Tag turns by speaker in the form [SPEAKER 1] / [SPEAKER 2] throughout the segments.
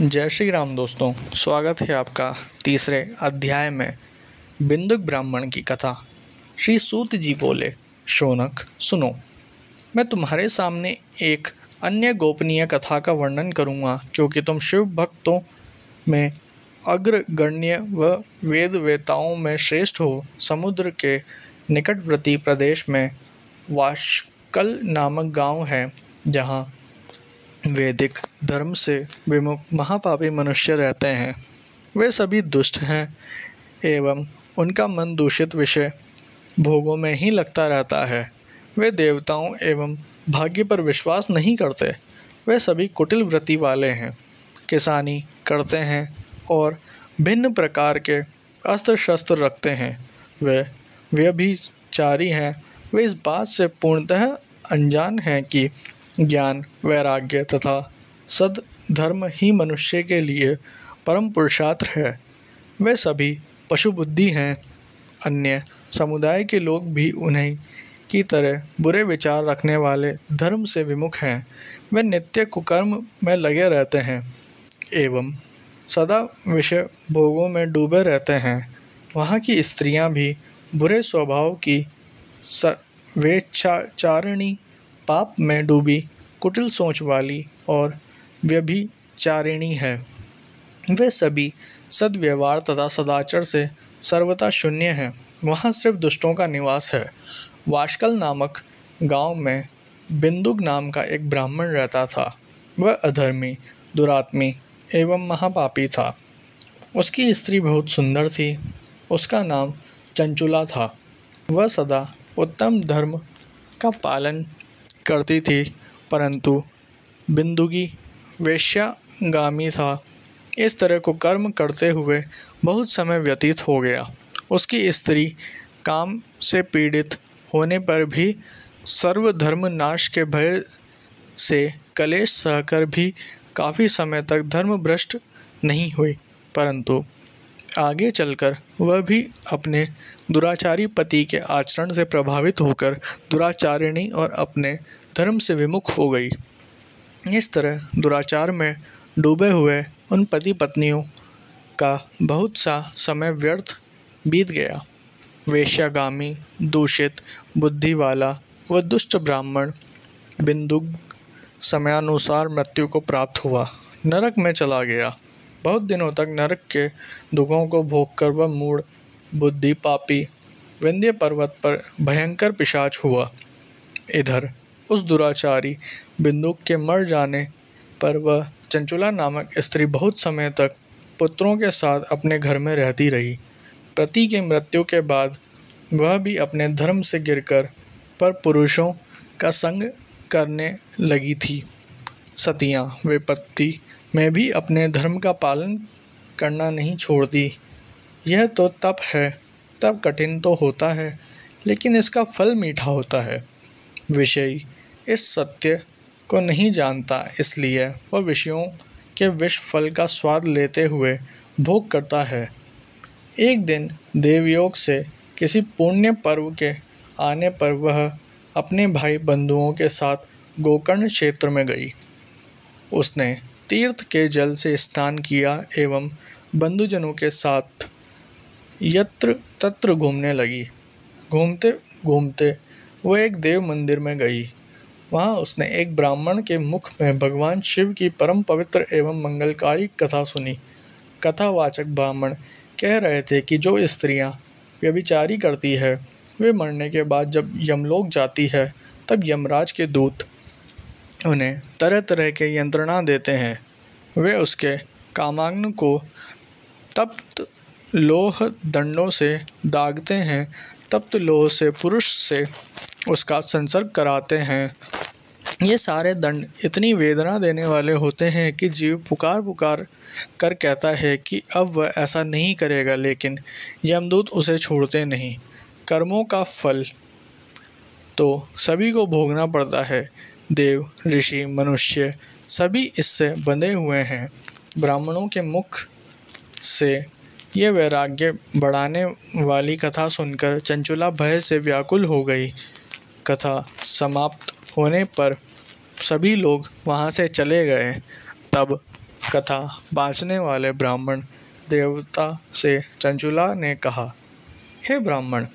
[SPEAKER 1] जय श्री राम दोस्तों, स्वागत है आपका तीसरे अध्याय में। बिंदुक ब्राह्मण की कथा। श्री सूत जी बोले, शौनक सुनो, मैं तुम्हारे सामने एक अन्य गोपनीय कथा का वर्णन करूँगा, क्योंकि तुम शिव भक्तों में अग्रगण्य व वेद वेताओं में श्रेष्ठ हो। समुद्र के निकटवर्ती प्रदेश में वाशकल नामक गांव है, जहाँ वैदिक धर्म से विमुख महापापी मनुष्य रहते हैं। वे सभी दुष्ट हैं एवं उनका मन दूषित विषय भोगों में ही लगता रहता है। वे देवताओं एवं भाग्य पर विश्वास नहीं करते। वे सभी कुटिल वृत्ति वाले हैं, किसानी करते हैं और भिन्न प्रकार के अस्त्र शस्त्र रखते हैं। वे व्यभिचारी हैं। वे इस बात से पूर्णतः अनजान हैं कि ज्ञान, वैराग्य तथा सद्धर्म ही मनुष्य के लिए परम पुरुषार्थ है। वे सभी पशु बुद्धि हैं। अन्य समुदाय के लोग भी उन्हीं की तरह बुरे विचार रखने वाले धर्म से विमुख हैं। वे नित्य कुकर्म में लगे रहते हैं एवं सदा विषय भोगों में डूबे रहते हैं। वहाँ की स्त्रियाँ भी बुरे स्वभाव की स्वेच्छाचारिणी, पाप में डूबी, कुटिल सोच वाली और व्यभिचारिणी है। वे सभी सद्व्यवहार तथा सदाचार से सर्वथा शून्य हैं। वहाँ सिर्फ दुष्टों का निवास है। वाशकल नामक गांव में बिंदुक नाम का एक ब्राह्मण रहता था। वह अधर्मी, दुरात्मी एवं महापापी था। उसकी स्त्री बहुत सुंदर थी। उसका नाम चंचुला था। वह सदा उत्तम धर्म का पालन करती थी, परंतु बिंदुकी वेश्यागामी था। इस तरह को कर्म करते हुए बहुत समय व्यतीत हो गया। उसकी स्त्री काम से पीड़ित होने पर भी सर्वधर्म नाश के भय से कलेश सहकर भी काफ़ी समय तक धर्म भ्रष्ट नहीं हुई, परंतु आगे चलकर वह भी अपने दुराचारी पति के आचरण से प्रभावित होकर दुराचारिणी और अपने धर्म से विमुख हो गई। इस तरह दुराचार में डूबे हुए उन पति पत्नियों का बहुत सा समय व्यर्थ बीत गया। वेश्यागामी, दूषित बुद्धि वाला व दुष्ट ब्राह्मण बिंदुक समयानुसार मृत्यु को प्राप्त हुआ, नरक में चला गया। बहुत दिनों तक नरक के दुखों को भोगकर वह मूढ़ बुद्धि पापी विंध्य पर्वत पर भयंकर पिशाच हुआ। इधर उस दुराचारी बिंदुक के मर जाने पर वह चंचुला नामक स्त्री बहुत समय तक पुत्रों के साथ अपने घर में रहती रही। पति की मृत्यु के बाद वह भी अपने धर्म से गिरकर पर पुरुषों का संग करने लगी थी। सतियाँ विपत्ति में भी अपने धर्म का पालन करना नहीं छोड़ती। यह तो तप है। तप कठिन तो होता है, लेकिन इसका फल मीठा होता है। विषयी इस सत्य को नहीं जानता, इसलिए वह विषयों के विष फल का स्वाद लेते हुए भोग करता है। एक दिन देवयोग से किसी पुण्य पर्व के आने पर वह अपने भाई बंधुओं के साथ गोकर्ण क्षेत्र में गई। उसने तीर्थ के जल से स्नान किया एवं बंधुजनों के साथ यत्र तत्र घूमने लगी। घूमते घूमते वह एक देव मंदिर में गई। वहाँ उसने एक ब्राह्मण के मुख में भगवान शिव की परम पवित्र एवं मंगलकारी कथा सुनी। कथावाचक ब्राह्मण कह रहे थे कि जो स्त्रियाँ व्यभिचारी करती है, वे मरने के बाद जब यमलोक जाती है, तब यमराज के दूत उन्हें तरह तरह के यंत्रणा देते हैं। वे उसके कामाग्नि को तप्त लोह दंडों से दागते हैं। तप्त लोह से पुरुष से उसका संसर्ग कराते हैं। ये सारे दंड इतनी वेदना देने वाले होते हैं कि जीव पुकार पुकार कर कहता है कि अब वह ऐसा नहीं करेगा, लेकिन यमदूत उसे छोड़ते नहीं। कर्मों का फल तो सभी को भोगना पड़ता है। देव, ऋषि, मनुष्य सभी इससे बंधे हुए हैं। ब्राह्मणों के मुख से ये वैराग्य बढ़ाने वाली कथा सुनकर चंचुला भय से व्याकुल हो गई। कथा समाप्त होने पर सभी लोग वहाँ से चले गए। तब कथा बाँचने वाले ब्राह्मण देवता से चंचुला ने कहा, हे ब्राह्मण,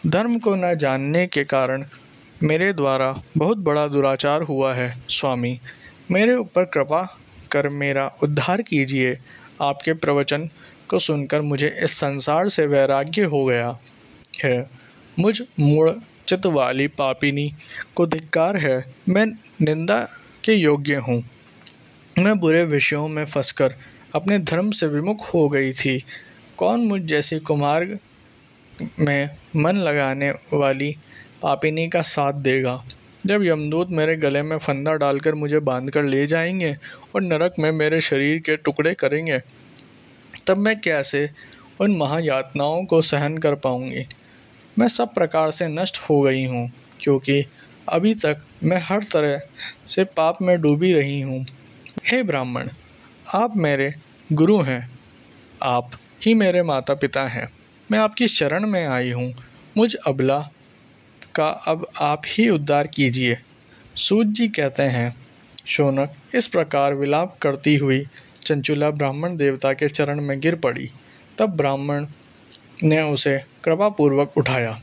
[SPEAKER 1] धर्म को न जानने के कारण मेरे द्वारा बहुत बड़ा दुराचार हुआ है। स्वामी, मेरे ऊपर कृपा कर मेरा उद्धार कीजिए। आपके प्रवचन को सुनकर मुझे इस संसार से वैराग्य हो गया है। मुझ मूढ़ चित्त वाली पापिनी को धिक्कार है। मैं निंदा के योग्य हूँ। मैं बुरे विषयों में फंसकर अपने धर्म से विमुख हो गई थी। कौन मुझ जैसी कुमार्ग में मन लगाने वाली पापिनी का साथ देगा? जब यमदूत मेरे गले में फंदा डालकर मुझे बांधकर ले जाएंगे और नरक में मेरे शरीर के टुकड़े करेंगे, तब मैं कैसे उन महायातनाओं को सहन कर पाऊंगी? मैं सब प्रकार से नष्ट हो गई हूँ, क्योंकि अभी तक मैं हर तरह से पाप में डूबी रही हूँ। हे ब्राह्मण, आप मेरे गुरु हैं, आप ही मेरे माता पिता हैं। मैं आपकी शरण में आई हूँ। मुझ अबला का अब आप ही उद्धार कीजिए। सूत जी कहते हैं, शौनक इस प्रकार विलाप करती हुई चंचुला ब्राह्मण देवता के चरण में गिर पड़ी। तब ब्राह्मण ने उसे कृपापूर्वक उठाया